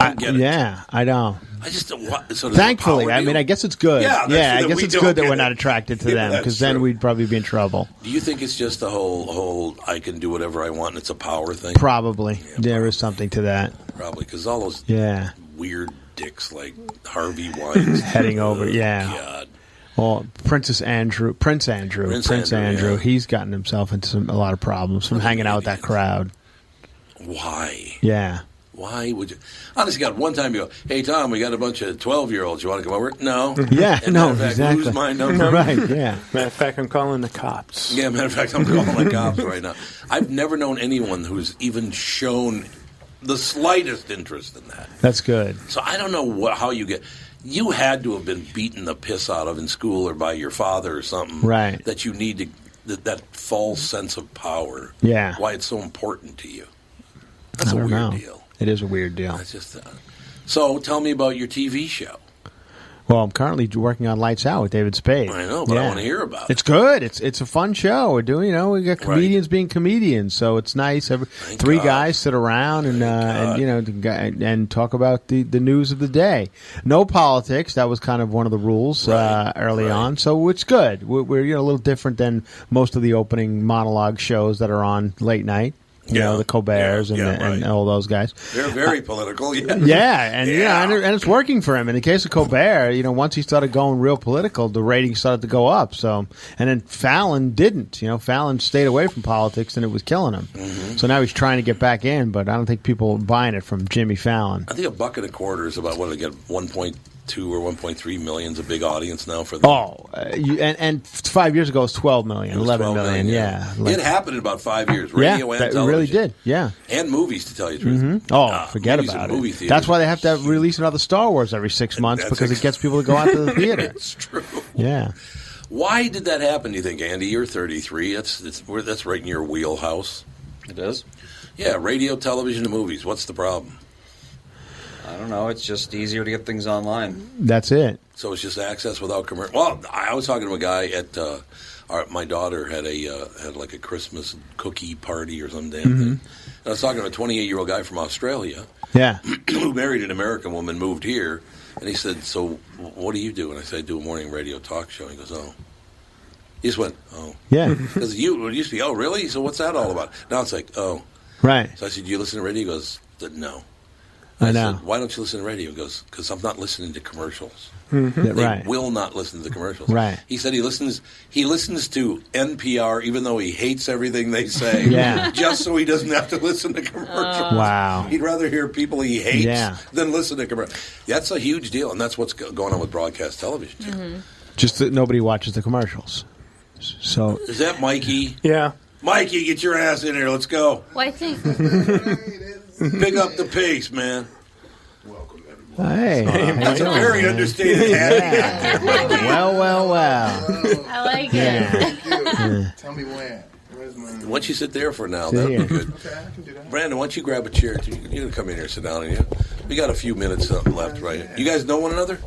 I get it. Yeah, I know. I just don't. So thankfully, I mean, I guess it's good. Yeah, I guess it's good that we're not attracted to them, because then we'd probably be in trouble. Do you think it's just the whole I can do whatever I want and it's a power thing? Probably. There is something to that. Probably, because all those weird dicks like Harvey Weinstein heading over. God. Well, Prince Andrew, he's gotten himself into a lot of problems from hanging out with that crowd. Why? Yeah. Why would you? Honestly, God, one time you go, hey, Tom, we got a bunch of 12-year-olds. You want to come over? No. Yeah, no, fact, exactly. Lose my number. Right, yeah. Matter of fact, I'm calling the cops. Yeah, matter of fact, I'm calling the cops right now. I've never known anyone who's even shown the slightest interest in that. That's good. So I don't know how you get... You had to have been beaten the piss out of in school or by your father or something. Right. That you need to... That false sense of power. Yeah. Why it's so important to you. That's a weird deal. It is a weird deal. That's just, so tell me about your TV show. Well, I'm currently working on Lights Out with David Spade. I know, but I want to hear about it. It's good. It's a fun show. We're doing, we got comedians being comedians, so it's nice. Three guys sit around and talk about the news of the day. No politics. That was kind of one of the rules early on, so it's good. We're a little different than most of the opening monologue shows that are on late night. The Colberts and all those guys. They're very political, and it's working for him. In the case of Colbert, once he started going real political, the ratings started to go up. So, and then Fallon didn't. Fallon stayed away from politics, and it was killing him. Mm-hmm. So now he's trying to get back in, but I don't think people are buying it from Jimmy Fallon. I think $1.25 is about what they get 1.2 or 1.3 million is a big audience now for them. And 5 years ago it was 12 million, 11 million. Yeah. It happened in about 5 years. Radio and television. It really did. Yeah. And movies, to tell you the truth. Mm-hmm. Forget about it. That's why they have to release another Star Wars every 6 months, because it gets people to go out to the theater. It's true. Yeah. Why did that happen, do you think, Andy? You're 33. That's right in your wheelhouse. It is? Yeah, radio, television, and movies. What's the problem? I don't know. It's just easier to get things online. That's it. So it's just access without commercial. Well, I was talking to a guy at my daughter had like a Christmas cookie party or some damn thing. And I was talking to a 28-year-old guy from Australia. Yeah. Who married an American woman, moved here, and he said, "So what do you do?" And I said, "I do a morning radio talk show." And he goes, "Oh." He just went, "Oh." Yeah. Because it used to be, "Oh, really? So what's that all about?" Now it's like, "Oh." Right. So I said, "Do you listen to radio?" He goes, "No." I know. Said, "Why don't you listen to radio?" He goes, "Because I'm not listening to commercials." Mm-hmm. They will not listen to the commercials. Right. He said he listens to NPR even though he hates everything they say, just so he doesn't have to listen to commercials. Wow. He'd rather hear people he hates than listen to commercials. That's a huge deal, and that's what's going on with broadcast television, too. Mm-hmm. Just that nobody watches the commercials. So is that Mikey? Yeah. Mikey, get your ass in here. Let's go. Well, I think... Pick up the pace, man. Welcome, everyone. Hey. That's a very understated hat. Well. I like it. Thank you. Tell me when. Where's my... Why don't you sit there for now? That'd be good. Okay, I can do that. Brandon, why don't you grab a chair? You're going to come in here and sit down. We got a few minutes left, right? You guys know one another?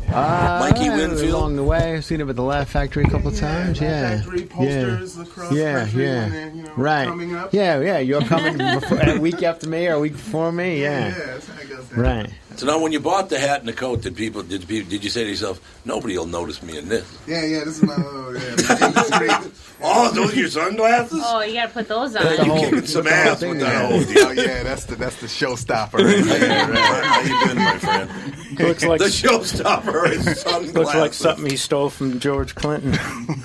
Mikey Winfield? Along the way. I've seen him at the Laugh Factory a couple of times. Laugh Factory, posters across the country, and then, right. coming up. Yeah. You're coming a week after me or a week before me. Yeah. That's how it goes down. Right. So now, when you bought the hat and the coat, did you say to yourself, "Nobody will notice me in this"? Yeah. This is my Oh, those are your sunglasses? Oh, you got to put those on. You kicking some ass with that whole deal. Oh yeah, that's the showstopper. Right there. How you been, my friend? Looks like the showstopper is sunglasses. Looks like something he stole from George Clinton.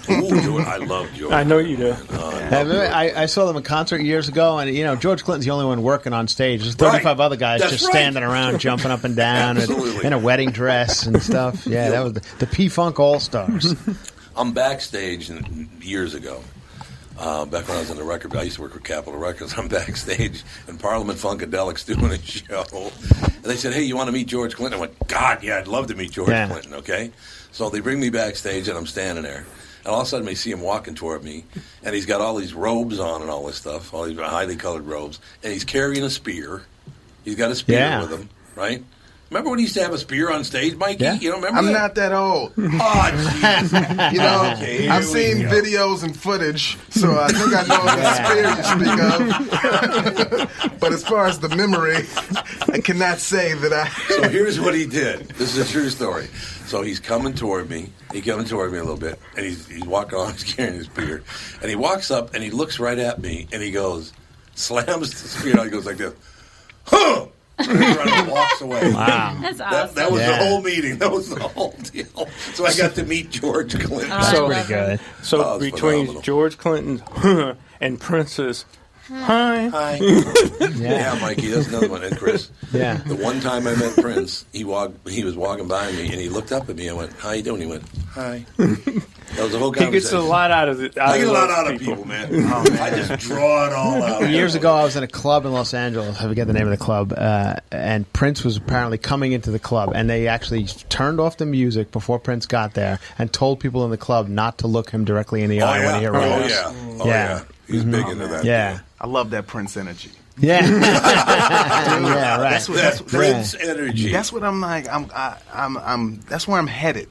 Ooh, I love George. I know you do. I saw them in concert years ago, and George Clinton's the only one working on stage. There's 35 other guys standing around, jumping up and down, in a wedding dress and stuff. Yeah, that was the P-Funk All-Stars. I'm backstage years ago. Back when I was in the record, I used to work with Capitol Records. I'm backstage, and Parliament Funkadelic's doing a show. And they said, "Hey, you want to meet George Clinton?" I went, "God, yeah, I'd love to meet George Clinton." Okay, so they bring me backstage, and I'm standing there. And all of a sudden, I see him walking toward me, and he's got all these robes on and all this stuff, all these highly colored robes, and he's carrying a spear. He's got a spear with him, right? Remember when he used to have a spear on stage, Mikey? Yeah. You don't remember I'm that? not that old. Oh, jeez. You know, Okay, here I've we seen go. videos and footage, so I think I know the spear you speak of. But as far as the memory, I cannot say that I... So here's what he did. This is a true story. So he's coming toward me. He's coming toward me a little bit, and he's walking along, he's carrying his spear. And he walks up, and he looks right at me, and he goes, slams the spear out, he goes like this, huh! And walks away. Wow. That's awesome. That was the Yeah. whole meeting. That was the whole deal. So I got to meet George Clinton. I So- love Pretty him. good. So Oh, it's between phenomenal. George Clinton and Princess, hi. Hi. Yeah. Yeah, Mikey, that's another one. And Chris. Yeah. The one time I met Prince, he was walking by me, and he looked up at me and went, how you doing? He went, hi. That was the whole He conversation. gets a lot out of it. I get a lot out of people, man. I just draw it all out. Years ago, I was in a club in Los Angeles. I forget the name of the club. And Prince was apparently coming into the club. And they actually turned off the music before Prince got there and told people in the club not to look him directly in the eye when he Oh, arrives. yeah. Oh, Yeah. yeah. He's big into that. Yeah. I love that Prince energy. Yeah. Yeah, right. That Prince energy. That's what I'm like. That's where I'm headed.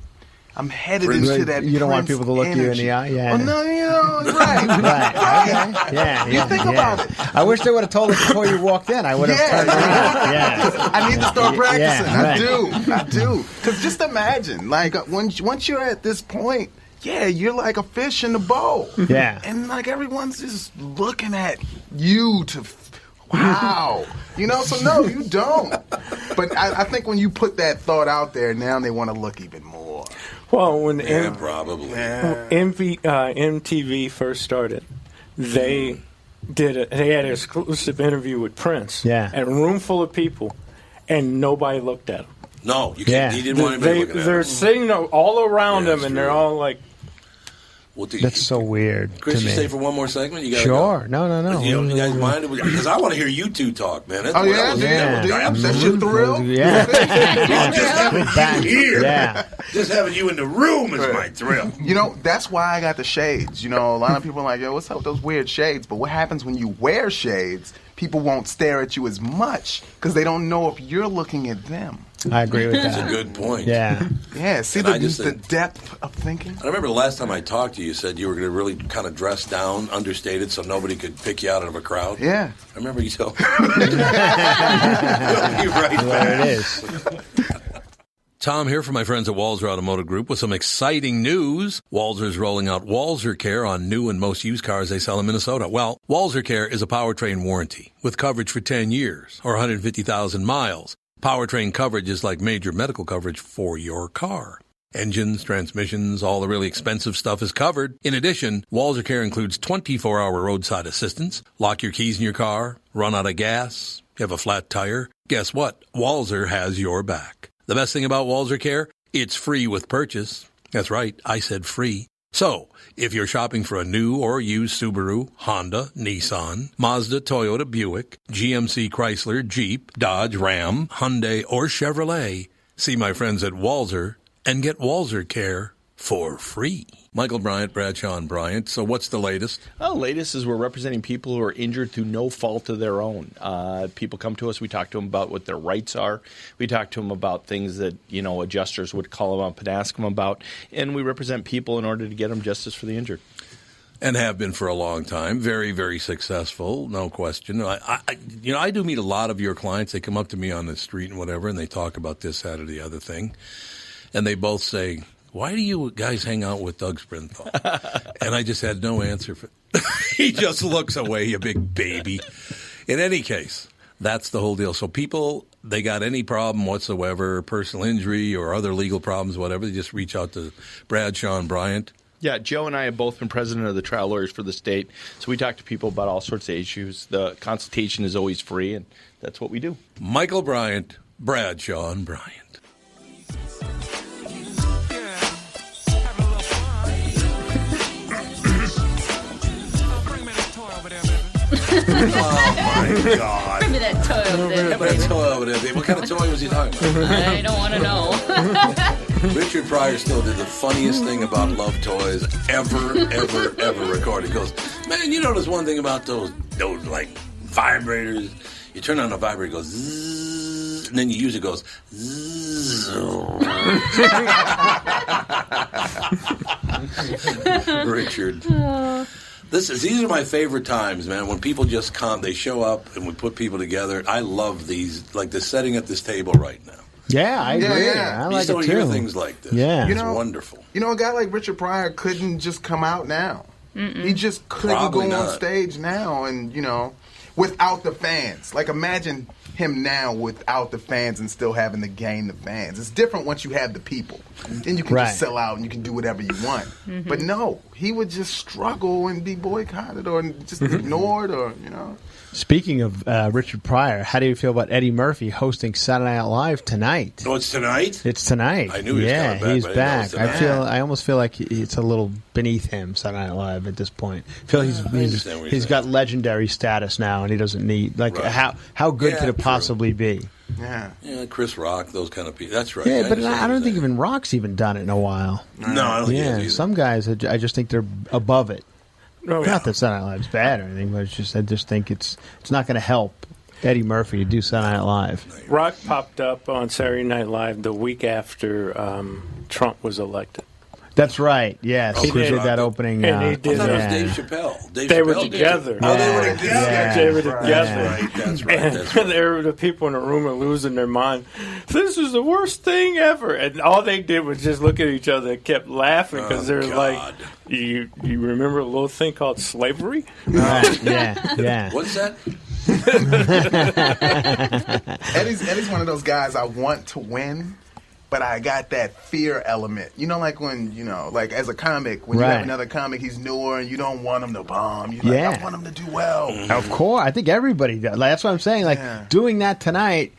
I'm headed Prince- into that. You don't want Prince people to look you in energy. the eye? Yeah. Oh, no, you know, right. Right. Okay. Yeah. You think about it. I wish they would have told us before you walked in. I would have turned around. Yeah. I need to start practicing. Yeah, right. I do. Because just imagine, like, once you're at this point, yeah, you're like a fish in the bowl. Yeah. And, like, everyone's just looking at you to, wow. You know, so no, you don't. But I think when you put that thought out there, now they want to look even more. Well, when Yeah, probably. MTV first started, they had an exclusive interview with Prince. Yeah. And a room full of people, and nobody looked at him. No, you can't. Yeah. He didn't want anybody looking at They're him. sitting all around Yeah, him, that's and they're true. all like, That's so weird Chris, to you me. stay for one more segment? You gotta Sure. Go. No. You guys mind? Because I want to hear you two talk, man. Oh, yeah? That's your thrill? Yeah. Just having you here. Yeah. Just having you in the room is my thrill. You know, that's why I got the shades. You know, a lot of people are like, yo, what's up with those weird shades? But what happens when you wear shades, people won't stare at you as much because they don't know if you're looking at them. I agree with That's a that. good point. Yeah. Yeah, see And I just the think- depth of thinking? I remember the last time I talked to you, you said you were going to really kind of dress down, understated, so nobody could pick you out of a crowd. Yeah. I remember you told me. You're right There back. it is. Tom here from my friends at Walzer Automotive Group with some exciting news. Walzer's rolling out Walzer Care on new and most used cars they sell in Minnesota. Well, Walzer Care is a powertrain warranty with coverage for 10 years or 150,000 miles. Powertrain coverage is like major medical coverage for your car. Engines, transmissions, all the really expensive stuff is covered. In addition, Walzer Care includes 24-hour roadside assistance, lock your keys in your car, run out of gas, you have a flat tire. Guess what? Walzer has your back. The best thing about Walzer Care, it's free with purchase. That's right, I said free. So, if you're shopping for a new or used Subaru, Honda, Nissan, Mazda, Toyota, Buick, GMC, Chrysler, Jeep, Dodge, Ram, Hyundai, or Chevrolet, see my friends at Walzer and get Walzer Care for free. Michael Bryant, Bradshaw and Bryant. So what's the latest? Well, latest is we're representing people who are injured through no fault of their own. People come to us. We talk to them about what their rights are. We talk to them about things that, adjusters would call them up and ask them about. And we represent people in order to get them justice for the injured. And have been for a long time. Very, very successful, no question. I do meet a lot of your clients. They come up to me on the street and whatever, and they talk about this, that, or the other thing. And they both say, why do you guys hang out with Doug Sprinthal? And I just had no answer for He just looks away, you big baby. In any case, that's the whole deal. So people, they got any problem whatsoever, personal injury or other legal problems, whatever, they just reach out to Bradshaw and Bryant. Yeah, Joe and I have both been president of the trial lawyers for the state, so we talk to people about all sorts of issues. The consultation is always free, and that's what we do. Michael Bryant, Bradshaw and Bryant. Oh, my God. Give me that toy over there. Have that toy over there, babe. What kind of toy was he talking about? I don't want to know. Richard Pryor still did the funniest thing about love toys ever recorded. He goes, man, you know there's one thing about those like vibrators. You turn on the vibrator, it goes zzz, and then you use it goes. Zzz. Richard. These are my favorite times, man. When people just come, they show up, and we put people together. I love these, like the setting at this table right now. Yeah, I agree. yeah. I You like just don't it too. hear things like this. Yeah. It's wonderful. You know, a guy like Richard Pryor couldn't just come out now. He just couldn't Probably go on not. stage now and, without the fans. Like, imagine him now without the fans and still having to gain the fans. It's different once you have the people. Then you can Right. just sell out and you can do whatever you want. But no, he would just struggle and be boycotted or just ignored or. Speaking of Richard Pryor, how do you feel about Eddie Murphy hosting Saturday Night Live tonight? Oh, it's tonight? It's tonight. I knew he was yeah, coming back, he's but I didn't know it back. was tonight. I almost feel like it's a little beneath him, Saturday Night Live at this point. I feel understand what you're he's got legendary status now, and he doesn't need Right. how good Yeah, could it true. possibly be? Yeah. Yeah, Chris Rock, those kind of people. That's right. Yeah, but understand I don't what think you're even Rock's even done it in a while. saying. No, I don't think he Yeah, has either. some guys, I just think they're above it. Oh, Not that Saturday Night Live's bad or anything, but I just think it's not going to help Eddie Murphy to do Saturday Night Live. Rock popped up on Saturday Night Live the week after Trump was elected. That's right. Yes, Oh, he Chris did Rock that did. opening. And he I did thought it was yeah. Dave Chappelle. They were Chappelle did it. together. Oh, they were Yeah. together. Yeah. They were Right. together. That's right. And That's right. the people in the room are losing their mind. This is the worst thing ever. And all they did was just look at each other and kept laughing because they're God. like, you remember a little thing called slavery? Right. Yeah. What's that? Eddie's one of those guys I want to win, but I got that fear element. Like when, like as a comic, when you Right. have another comic, he's newer and you don't want him to bomb. You're Yeah. like, I want him to do well. Of course, I think everybody does. Like, that's what I'm saying. Like Yeah. doing that tonight,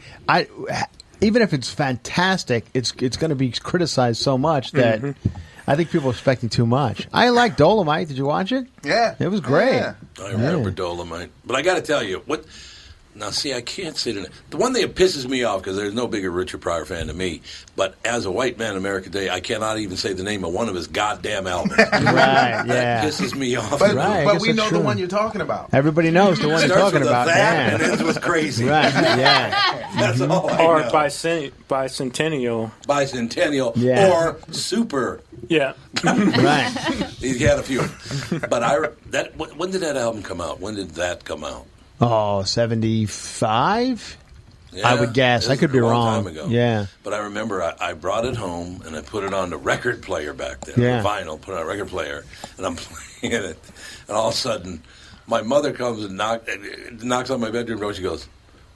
even if it's fantastic, it's going to be criticized so much that I think people are expecting too much. I like Dolomite. Did you watch it? Yeah. It was great. Yeah. I remember Dolomite. But I got to tell you, what? Now, see, I can't say it. The one thing that pisses me off, because there's no bigger Richard Pryor fan than me, but as a white man in America today, I cannot even say the name of one of his goddamn albums. Right, That yeah. pisses me off. But, Right, I but guess we that's know the true. one you're talking about. Everybody knows the one you're Starts talking with a about. that and Yeah. ends with crazy. Right, yeah. That's all I Or know. bicentennial. Bicentennial Yeah. or Super. Yeah. Right. He had a few. But when did that album come out? When did that come out? Oh, 75? Yeah, I would guess. it I was could be a long wrong. time ago. Yeah. But I remember I brought it home and I put it on the record player back then. Yeah. The vinyl, put it on a record player, and I'm playing it. And all of a sudden, my mother comes and knocks on my bedroom door. She goes,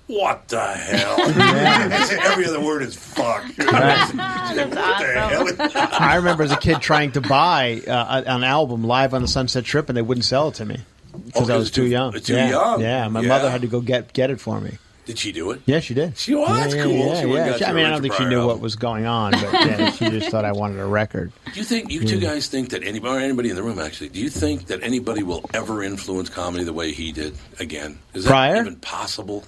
"What the hell?" Every other word is "fuck." Right. She's like, "What the hell is that?" I remember as a kid trying to buy an album live on the Sunset Strip, and they wouldn't sell it to me because I was too young. Too yeah. young. Yeah, my mother had to go get it for me. Did she do it? Yeah, she did. That's cool. Yeah, She went and yeah. got you I a mean, I don't Richard think she Pryor knew album. what was going on, but yeah, she just thought I wanted a record. Do you think you two guys think that anybody in the room actually? Do you think that anybody will ever influence comedy the way he did again? Is that Pryor? even possible?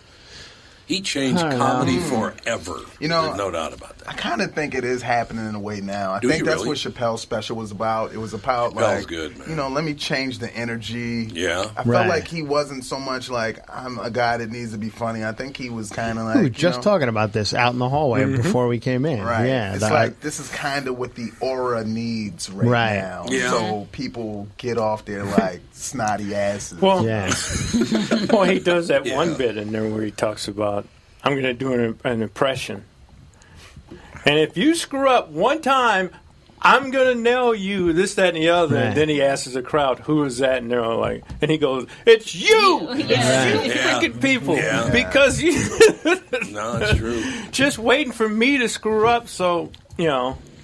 He changed I don't comedy know. forever. You know, There's no doubt about I that. kind of think it is happening in a way now. I Do think you that's really? what Chappelle's special was about. It was about Chappelle's like, good, man. let me change the energy. Yeah. I felt Right. like he wasn't so much like I'm a guy that needs to be funny. I think he was kind of like We were just talking about this out in the hallway before we came in. Right. Yeah, It's that- like this is kind of what the aura needs right, Right. now. Yeah. So people get off their like snotty asses. Well, yeah. well, he does that Yeah. one bit in there where he talks about, I'm going to do an impression. And if you screw up one time, I'm going to nail you, this, that, and the other. Right. And then he asks the crowd, who is that? And they're all like, and he goes, it's you! It's you Yeah. freaking people. Yeah. Because you No, that's true. just waiting for me to screw up, so,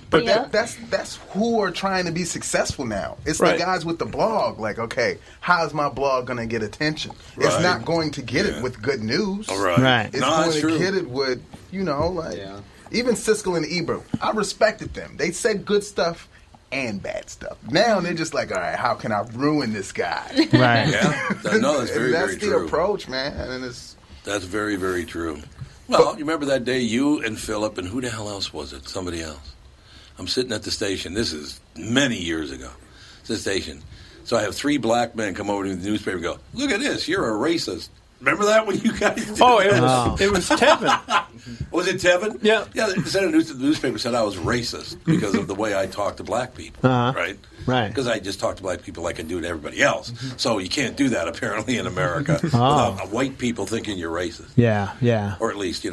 But Yeah. that's who are trying to be successful now. It's Right. the guys with the blog. Like, okay, how's my blog going to get attention? It's Right. not going to get Yeah. it with good news. All right. Right. It's No, going that's to true. get it with, even Siskel and Ebert. I respected them. They said good stuff and bad stuff. Now they're just like, all right, how can I ruin this guy? Right. Yeah. No, that's very, and that's very the true. approach, man. And it's That's very, very true. Well, you remember that day you and Philip and who the hell else was it? Somebody else. I'm sitting at the station. This is many years ago. It's the station. So I have three black men come over to the newspaper and go, look at this. You're a racist. Remember that when you guys did Oh, that? it was Tevin. Was it Tevin? Yeah. Yeah, the newspaper said I was racist because of the way I talk to black people, right? Right. Because I just talk to black people like I do to everybody else. So you can't do that, apparently, in America without white people thinking you're racist. Yeah, yeah. Or at least, the